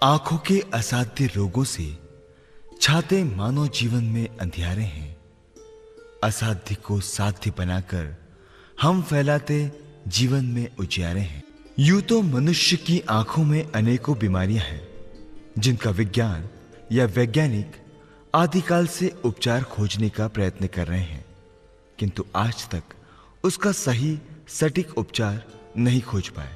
आंखों के असाध्य रोगों से छाते मानव जीवन में अंधियारे हैं। असाध्य को साध्य बनाकर हम फैलाते जीवन में उजियारे हैं। यूं तो मनुष्य की आंखों में अनेकों बीमारियां हैं जिनका विज्ञान या वैज्ञानिक आदिकाल से उपचार खोजने का प्रयत्न कर रहे हैं, किंतु आज तक उसका सही सटीक उपचार नहीं खोज पाए।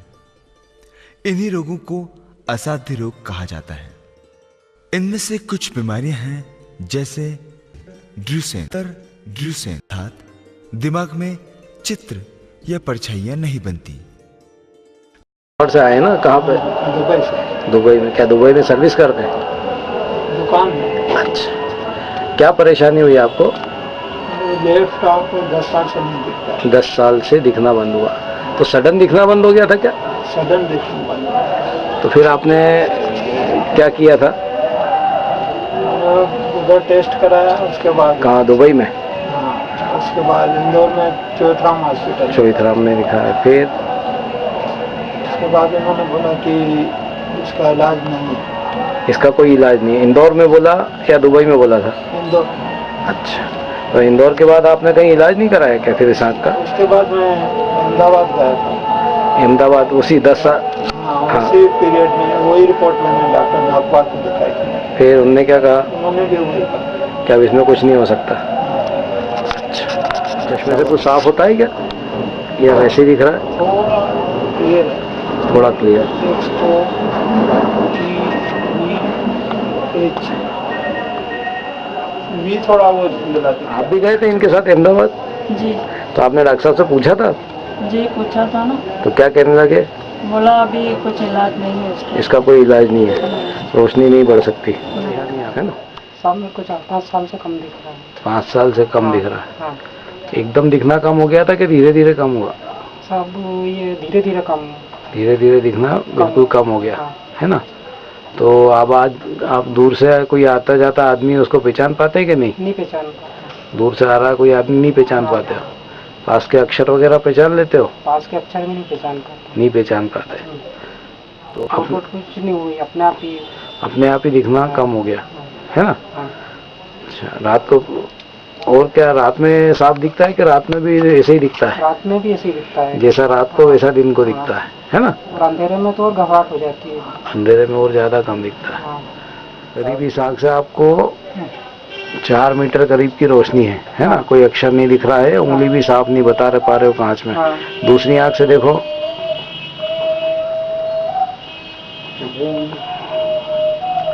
इन्हीं रोगों को असाध्य रोग कहा जाता है। इनमें से कुछ बीमारियां हैं जैसे ड्यूसेन अर्थात दिमाग में चित्र या परछाइयां नहीं बनती। और से आए ना, कहाँ पे? दुबई से। दुबई में? क्या दुबई में सर्विस करते हैं? दुकान में। अच्छा, क्या परेशानी हुई आपको? लेफ्ट आंख को 10 साल से नहीं दिखता है। 10 साल से दिखना बंद हुआ, तो सडन दिखना बंद हो गया था क्या? सडन दिखना बंद हुआ। तो फिर आपने क्या किया था? उधर टेस्ट कराया, उसके बाद। कहाँ, दुबई में? हाँ, उसके बाद इंदौर में चौथराम हॉस्पिटल। चौथराम में दिखाया, फिर? उसके बाद उन्होंने बोला कि इसका इलाज नहीं है। इसका कोई इलाज नहीं है? इंदौर में बोला या दुबई में बोला था? इंदौर। अच्छा, तो इंदौर के बाद आपने कहीं इलाज नहीं कराया क्या फिर इस आँख का? उसके बाद मैं अहमदाबाद गया था। अहमदाबाद उसी 10 साल? हाँ, उसी पीरियड में वही रिपोर्ट मैंने डॉक्टर नागपाल को दिखाई थी। फिर उन्होंने क्या कहा? उन्होंने भी वही कहा। क्या इसमें कुछ नहीं हो सकता? अच्छा, चश्मे से कुछ साफ होता है क्या या वैसे ही दिख रहा है? थोड़ा क्लियर है। थोड़ा क्लियर। भी थोड़ा वो धुंधला। आप भी गए थे इनके साथ अहमदाबाद? जी। तो आपने डॉक्टर साहब से पूछा था? जी पूछा था ना। तो क्या कहने लगे? बोला अभी कुछ इलाज नहीं है इसका कोई इलाज नहीं है, रोशनी नहीं बढ़ सकती है ना? सामने कुछ 5 साल से कम दिख रहा है। 5 साल से कम दिख रहा है? हाँ। एकदम दिखना कम हो गया था कि धीरे धीरे कम हुआ? सब ये धीरे धीरे कम हुआ। धीरे धीरे दिखना बिल्कुल कम हो गया। हाँ। है ना? तो अब आज आप दूर से कोई आता जाता आदमी उसको पहचान पाते हैं कि नहीं? नहीं पहचान पाते। दूर से आ रहा कोई आदमी नहीं पहचान पाते हो? पास के अक्षर वगैरह पहचान लेते हो? पास के अक्षर भी नहीं पहचान पाते। नहीं पहचान पाते। तो कुछ नहीं हुई, अपने आप ही दिखना कम हो गया है ना? हाँ। अच्छा, रात को और क्या रात में साफ दिखता है कि रात में भी ऐसे ही दिखता है? रात में भी ऐसे ही दिखता है, जैसा रात को वैसा दिन को दिखता है ना? और अंधेरे में तो और घबराहट हो जाती है। अंधेरे में और ज्यादा कम दिखता है। हाँ। करीब इस आँख से आपको 4 मीटर करीब की रोशनी है ना? कोई अक्षर नहीं दिख रहा है, उंगली भी साफ नहीं बता पा रहे हो कांच में। हाँ। दूसरी आँख से देखो,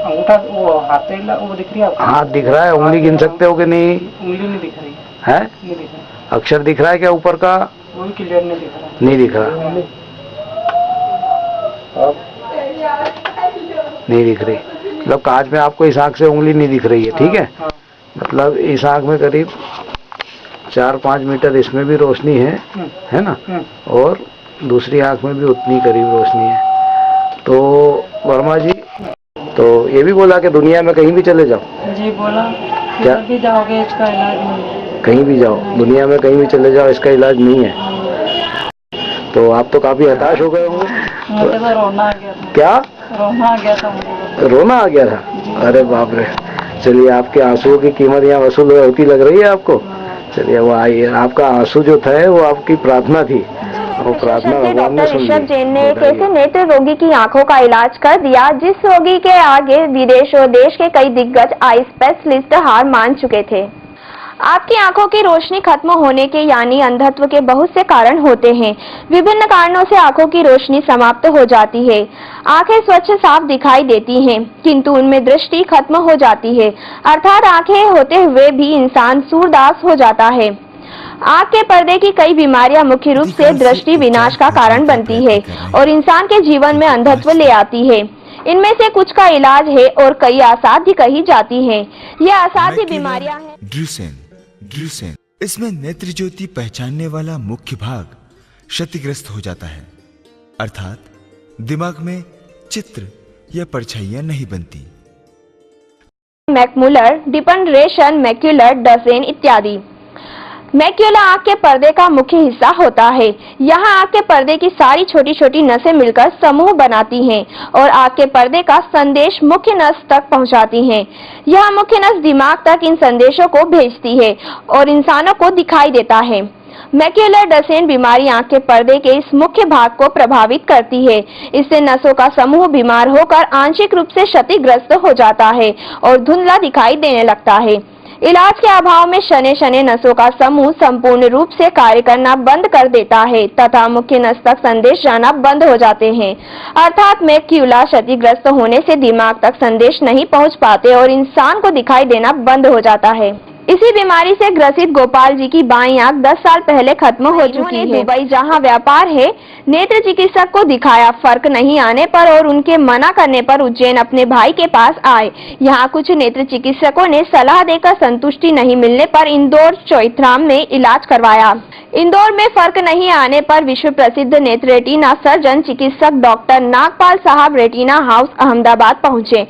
अंगूठा वो वो दिख रही है आपको? हाथ दिख रहा है, उंगली गिन सकते हो कि नहीं? उंगली नहीं दिख रही है? नहीं दिख रहा। अक्षर दिख रहा है क्या ऊपर का? वो भी क्लियर नहीं दिख रहा। नहीं दिख रहा, नहीं दिख रही। मतलब कांच में आपको इस आँख से उंगली नहीं दिख रही है, ठीक है? हाँ। मतलब इस आँख में करीब 4-5 मीटर इसमें भी रोशनी है ना? और दूसरी आँख में भी उतनी करीब रोशनी है। तो वर्मा जी, तो ये भी बोला कि दुनिया में कहीं भी चले जाओ? जी बोला क्या भी जाओगे इसका इलाज नहीं है। कहीं भी जाओ, दुनिया में कहीं भी चले जाओ, इसका इलाज नहीं है। तो आप तो काफी हताश हो गए होंगे? मुझे तो रोना आ गया था। क्या रोना आ गया था मुझे? रोना आ गया था? अरे बाप रे। चलिए, आपके आंसुओं की कीमत यहाँ वसूल होती लग रही है आपको। चलिए, वो आइए, आपका आंसू जो था वो आपकी प्रार्थना थी, वो प्रार्थना भगवान ने सुन ली। ऋषभ जैन ने एक ऐसे नेत्र रोगी की आंखों का इलाज कर दिया जिस रोगी के आगे विदेश और देश के कई दिग्गज आई स्पेशलिस्ट हार मान चुके थे। आपकी आंखों की रोशनी खत्म होने के यानी अंधत्व के बहुत से कारण होते हैं। विभिन्न कारणों से आंखों की रोशनी समाप्त हो जाती है। आंखें स्वच्छ साफ दिखाई देती हैं, किंतु उनमें दृष्टि खत्म हो जाती है, अर्थात आंखें होते हुए भी इंसान सूरदास हो जाता है। आंख के पर्दे की कई बीमारियां मुख्य रूप से दृष्टि विनाश का कारण बनती है और इंसान के जीवन में अंधत्व ले आती है। इनमें से कुछ का इलाज है और कई असाध्य कही जाती हैं। ये असाध्य बीमारियां हैं। ड्यूसेन इसमें नेत्र ज्योति पहचानने वाला मुख्य भाग क्षतिग्रस्त हो जाता है, अर्थात दिमाग में चित्र या परछाइयां नहीं बनती। मैक्युलर डिपनरेशन, मैक्युलर डसेन इत्यादि। मैक्यूला आंख के पर्दे का मुख्य हिस्सा होता है। यहाँ आंख के पर्दे की सारी छोटी छोटी नसें मिलकर समूह बनाती हैं और आंख के पर्दे का संदेश मुख्य नस तक पहुँचाती हैं। यह मुख्य नस दिमाग तक इन संदेशों को भेजती है और इंसानों को दिखाई देता है। मैक्यूलर डसेन बीमारी आंख के पर्दे के इस मुख्य भाग को प्रभावित करती है। इससे नसों का समूह बीमार होकर आंशिक रूप से क्षतिग्रस्त हो जाता है और धुंधला दिखाई देने लगता है। इलाज के अभाव में शने शने नसों का समूह संपूर्ण रूप से कार्य करना बंद कर देता है तथा मुख्य नस तक संदेश जाना बंद हो जाते हैं। अर्थात मैक्यूला क्षतिग्रस्त होने से दिमाग तक संदेश नहीं पहुंच पाते और इंसान को दिखाई देना बंद हो जाता है। इसी बीमारी से ग्रसित गोपाल जी की बाईं आंख 10 साल पहले खत्म हो चुकी है। दुबई जहां व्यापार है, नेत्र चिकित्सक को दिखाया, फर्क नहीं आने पर और उनके मना करने पर उज्जैन अपने भाई के पास आए। यहां कुछ नेत्र चिकित्सकों ने सलाह देकर संतुष्टि नहीं मिलने पर इंदौर चौइथराम में इलाज करवाया। इंदौर में फर्क नहीं आने पर विश्व प्रसिद्ध नेत्र रेटिना सर्जन चिकित्सक डॉक्टर नागपाल साहब रेटिना हाउस अहमदाबाद पहुंचे,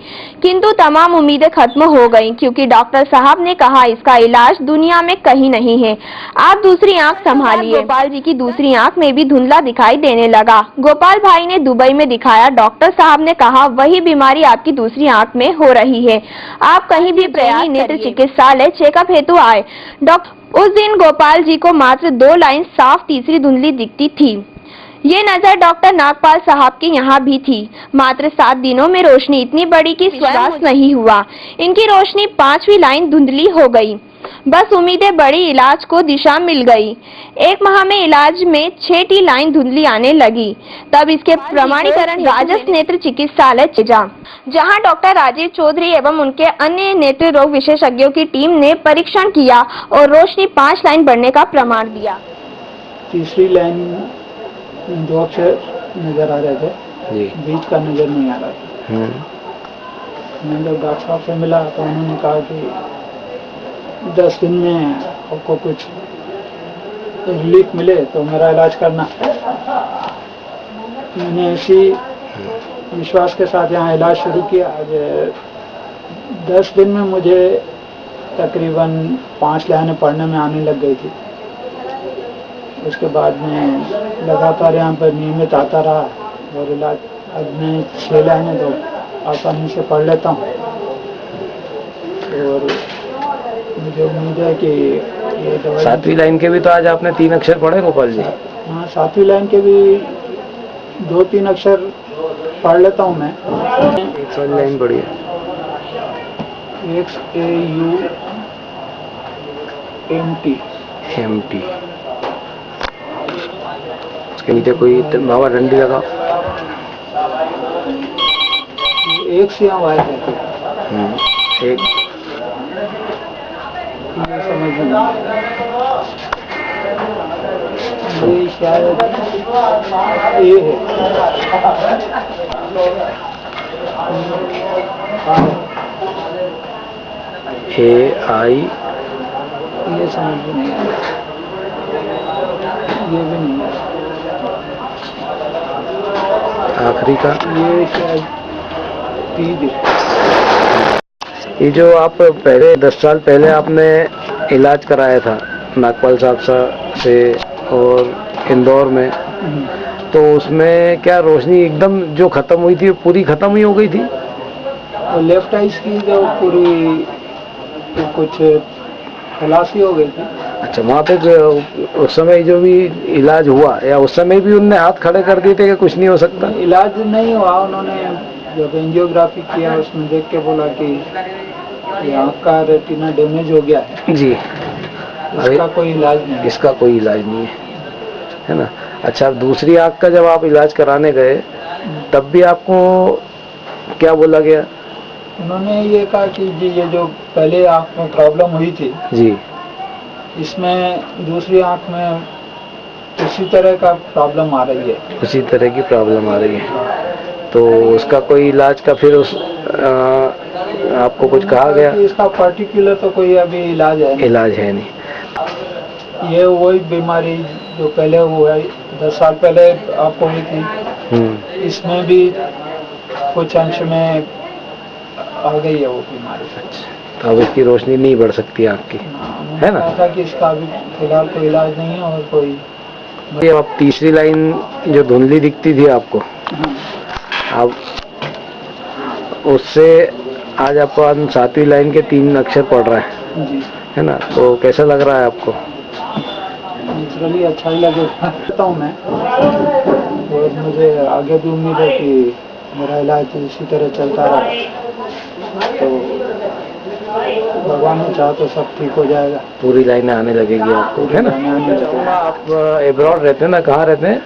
किंतु तमाम उम्मीदें खत्म हो गईं क्योंकि डॉक्टर साहब ने कहा इसका इलाज दुनिया में कहीं नहीं है, आप दूसरी आंख संभालिए। गोपाल जी की दूसरी आंख में भी धुंधला दिखाई देने लगा। गोपाल भाई ने दुबई में दिखाया। डॉक्टर साहब ने कहा वही बीमारी आपकी दूसरी आंख में हो रही है, आप कहीं भी प्रयास नेत्र चिकित्सालय चेकअप हेतु आए। उस दिन गोपाल जी को मात्र 2 लाइन साफ, तीसरी धुंधली दिखती थी। ये नजर डॉक्टर नागपाल साहब के यहाँ भी थी। मात्र 7 दिनों में रोशनी इतनी बड़ी कि विश्वास नहीं हुआ। इनकी रोशनी 5वीं लाइन धुंधली हो गई। बस उम्मीदें बड़ी, इलाज को दिशा मिल गई। 1 माह में इलाज में 6ठी लाइन धुंधली आने लगी। तब इसके प्रमाणीकरण राजस नेत्र चिकित्सालय जा, जहां डॉक्टर राजीव चौधरी एवं उनके अन्य नेत्र रोग विशेषज्ञों की टीम ने परीक्षण किया और रोशनी 5 लाइन बढ़ने का प्रमाण दिया। तीसरी लाइन 2 अक्षर नजर आ रहे थे जी। बीच का नजर नहीं आ रहा था। मैंने जब डॉक्टर साहब से मिला तो उन्होंने कहा कि 10 दिन में आपको कुछ रिलीफ मिले तो मेरा इलाज करना। मैंने इसी विश्वास के साथ यहाँ इलाज शुरू किया। आज 10 दिन में मुझे तकरीबन 5 लाइनें पढ़ने में आने लग गई थी। उसके बाद में लगातार यहाँ पर नियमित आता रहा और इलाज आज मैं 6 लाइनें तो आसानी से पढ़ लेता हूँ और मुझे उम्मीद है कि ये दवाई 7वीं लाइन के भी तो आज आपने 3 अक्षर पढ़े गोपाल जी? हाँ, 7वीं लाइन के भी 2-3 अक्षर पढ़ लेता हूँ मैं। एक वाली लाइन पढ़ी है। XAUMT। उसके नीचे कोई बाबा डंडी लगा। एक से यहाँ वायर रहती है। एक ये समझ में नहीं। ये शायद ए है। AI। ये समझ में नहीं आया। ये भी नहीं है। आखिरी का ये शायद P है। ये जो आप पहले 10 साल पहले आपने इलाज कराया था नागपाल साहब से और इंदौर में, तो उसमें क्या रोशनी एकदम जो खत्म हुई थी पूरी खत्म ही हो गई थी? और लेफ्ट आइज की जो पूरी तो कुछ खलासी हो गई थी। अच्छा, वहाँ पे उस समय जो भी इलाज हुआ या उस समय भी उनने हाथ खड़े कर दिए थे कि कुछ नहीं हो सकता? इलाज नहीं हुआ। उन्होंने जब एंजियोग्राफी किया उसमें देख के बोला कि ये आँख का रेटिना डैमेज हो गया है जी, इसका कोई इलाज नहीं है। इसका कोई इलाज नहीं है ना? अच्छा, दूसरी आँख का जब आप इलाज कराने गए तब भी आपको क्या बोला गया? उन्होंने ये कहा कि जी ये जो पहले आँख में प्रॉब्लम हुई थी जी, इसमें दूसरी आँख में उसी तरह का प्रॉब्लम आ रही है। उसी तरह की प्रॉब्लम आ रही है, तो उसका कोई इलाज का फिर आपको कुछ कहा गया? इसका पर्टिकुलर तो कोई अभी इलाज है नहीं। इलाज है नहीं। ये वही बीमारी जो पहले हुआ 10 साल पहले आपको हुई थी, इसमें भी कुछ अंश में आ गई है वो बीमारी। तो अब इसकी रोशनी नहीं बढ़ सकती आँख की, है ना? कहा था कि इसका अभी फिलहाल कोई इलाज नहीं है और कोई। ये अब तीसरी लाइन जो धुंधली दिखती थी आपको, हाँ, अब उससे आज अपन 7वीं लाइन के 3 अक्षर पढ़ रहे हैं, जी है ना? तो कैसा लग रहा है आपको? नेचुरली अच्छा ही लगेगा कहता हूँ मैं, और मुझे आगे भी उम्मीद है कि मेरा इलाज इसी तरह चलता रहा तो भगवान ने चाहा तो सब ठीक हो जाएगा। पूरी लाइनें आने लगेगी आपको, है ना? आने लगेगा। आप एब्रॉड रहते हैं ना, कहाँ रहते हैं?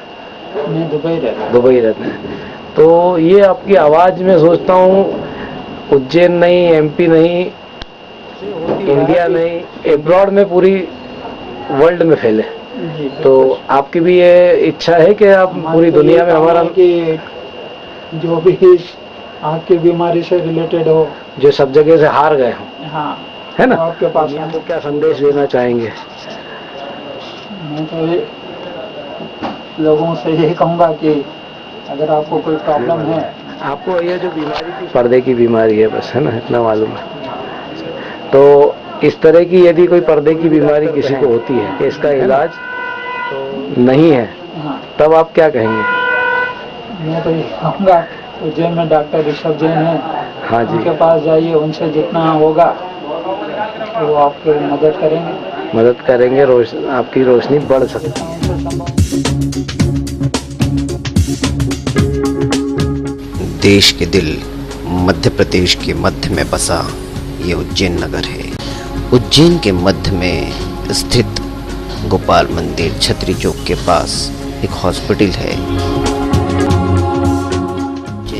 मैं दुबई रहता हूँ। दुबई रहते हैं। तो ये आपकी आवाज़ में सोचता हूँ उज्जैन नहीं, एमपी नहीं, इंडिया नहीं, एब्रॉड में पूरी वर्ल्ड में फैले। जी, तो आपकी भी ये इच्छा है कि आप पूरी दुनिया में हमारा कि जो भी आँख की बीमारी से रिलेटेड हो, जो सब जगह से हार गए हों, हाँ, है ना? वो आपके पास दुनिया को क्या संदेश देना चाहेंगे? मैं तो ये लोगों से यही कहूँगा कि अगर आपको कोई प्रॉब्लम है, आपको ये जो बीमारी थी पर्दे की बीमारी है, बस, है ना? इतना मालूम है। तो इस तरह की यदि कोई पर्दे की बीमारी किसी को होती है कि इसका इलाज नहीं है, हाँ, तब आप क्या कहेंगे? मैं तो ये कहूँगा उज्जैन में डॉक्टर ऋषभ जैन है, हाँ जी, उनके पास जाइए, उनसे जितना होगा वो आपकी मदद करेंगे। मदद करेंगे, आपकी रोशनी बढ़ सकती है। देश के दिल मध्य प्रदेश के मध्य में बसा ये उज्जैन नगर है। उज्जैन के मध्य में स्थित गोपाल मंदिर छतरी चौक के पास एक हॉस्पिटल है।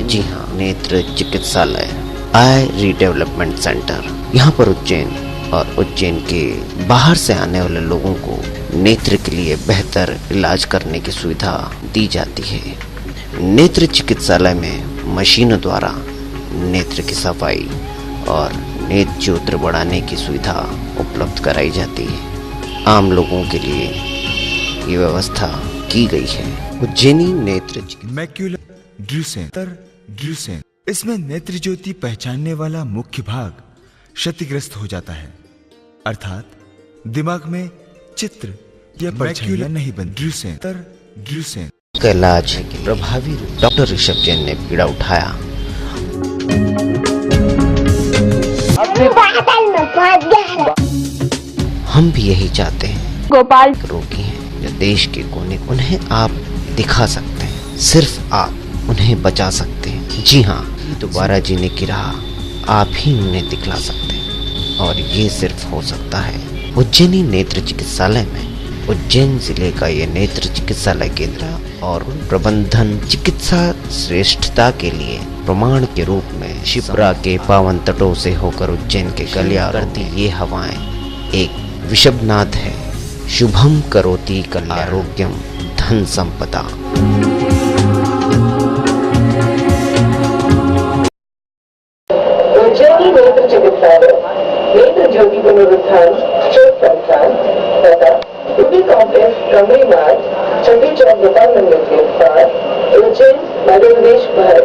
जी हाँ, नेत्र चिकित्सालय आई रीडेवलपमेंट सेंटर। यहाँ पर उज्जैन और उज्जैन के बाहर से आने वाले लोगों को नेत्र के लिए बेहतर इलाज करने की सुविधा दी जाती है। नेत्र चिकित्सालय में मशीनों द्वारा नेत्र की सफाई और नेत्र ज्योति बढ़ाने की सुविधा उपलब्ध कराई जाती है। आम लोगों के लिए ये व्यवस्था की गई है। उज्जैनी नेत्र मैक्यूलर ड्यूसेन, इसमें नेत्र ज्योति पहचानने वाला मुख्य भाग क्षतिग्रस्त हो जाता है, अर्थात दिमाग में चित्र या परछाइयां नहीं बनती। ड्यूसेन का इलाज प्रभावी रूप डॉक्टर ऋषभ जैन ने पीड़ा उठाया। हम भी यही चाहते हैं। गोपाल रोगी हैं जो देश के कोने, उन्हें आप दिखा सकते हैं, सिर्फ आप उन्हें बचा सकते हैं। जी हाँ, दोबारा जीने की राह आप ही उन्हें दिखला सकते हैं, और ये सिर्फ हो सकता है उज्जैनी नेत्र चिकित्सालय में। उज्जैन जिले का ये नेत्र चिकित्सालय केंद्र और प्रबंधन चिकित्सा श्रेष्ठता के लिए प्रमाण के रूप में शिप्रा के पावन तटों से होकर उज्जैन के गलियारों करती ये हवाएं एक विषभनाद है। शुभम करोति कल्यारोग्यम धन संपदा। उज्जैनी नेत्र चिकित्सालय नेत्र ज्योति पुनरुत्थान चौक संस्थान तथा रूबी कॉम्प्लेक्स कमरी मार्ग छतरी चौक गोपाल मंदिर के पास उज्जैन मध्य प्रदेश भारत।